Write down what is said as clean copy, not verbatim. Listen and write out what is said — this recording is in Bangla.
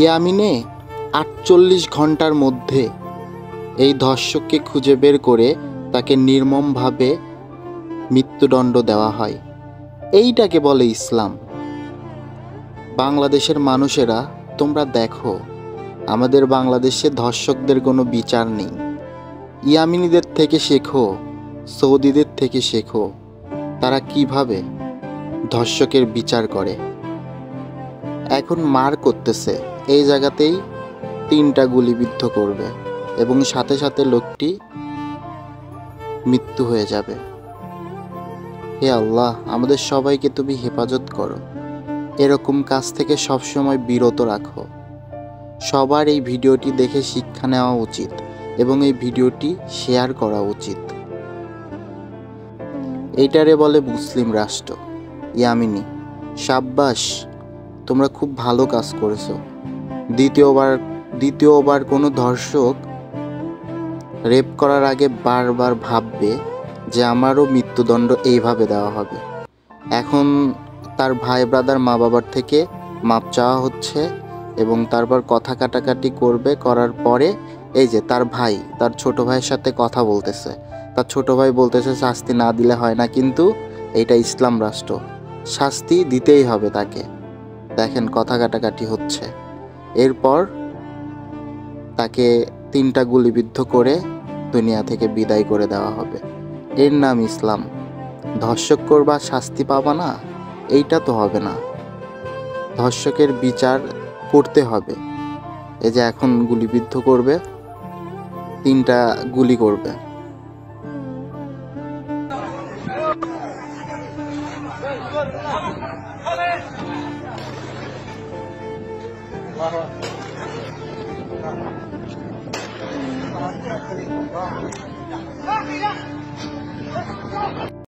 ইয়ামিনে ৪৮ ঘন্টার মধ্যে এই ধর্ষককে খুঁজে বের করে তাকে নির্মমভাবে মৃত্যুদণ্ড দেওয়া হয়। এইটাকে বলে ইসলাম। বাংলাদেশের মানুষেরা, তোমরা দেখো, আমাদের বাংলাদেশে ধর্ষকদের কোনো বিচার নেই। ইয়ামিনীদের থেকে শেখো, সৌদিদের থেকে শেখো, তারা কিভাবে ধর্ষকের বিচার করে। এখন মার করতেছে, এই জায়গাতেই ৩টা গুলিবিদ্ধ করবে এবং সাথে সাথে লোকটি মৃত্যু হয়ে যাবে। হে আল্লাহ, আমাদের সবাইকে তুমি হেফাজত করো, এরকম কাজ থেকে সবসময় বিরত রাখো। সবার এই ভিডিওটি দেখে শিক্ষা নেওয়া উচিত এবং এই ভিডিওটি শেয়ার করা উচিত। এইটারে বলে মুসলিম রাষ্ট্র। ইয়ামিনী, সাব্বাস, তোমরা খুব ভালো কাজ করেছো। দ্বিতীয়বার কোনো ধর্ষক রেপ করার আগে বারবার ভাববে যে আমারও মৃত্যুদণ্ড এইভাবে দেওয়া হবে। এখন তার ভাই ব্রাদার মা বাবার থেকে মাপ চাওয়া হচ্ছে এবং তারপর কথা কাটাকাটি করবে। করার পরে এই যে তার ভাই তার ছোট ভাইয়ের সাথে কথা বলতেছে, তার ছোট ভাই বলতেছে শাস্তি না দিলে হয় না, কিন্তু এইটা ইসলাম রাষ্ট্র, শাস্তি দিতেই হবে তাকে। দেখেন কথা কাটাকাটি হচ্ছে। এরপর তাকে ৩টা গুলিবিদ্ধ করে দুনিয়া থেকে বিদায় করে দেওয়া হবে। এর নাম ইসলাম। ধর্ষক করবা শাস্তি পাবা না, এইটা তো হবে না। ধর্ষকের বিচার করতে হবে। এই যে এখন গুলিবিদ্ধ করবে, ৩টা গুলি করবে।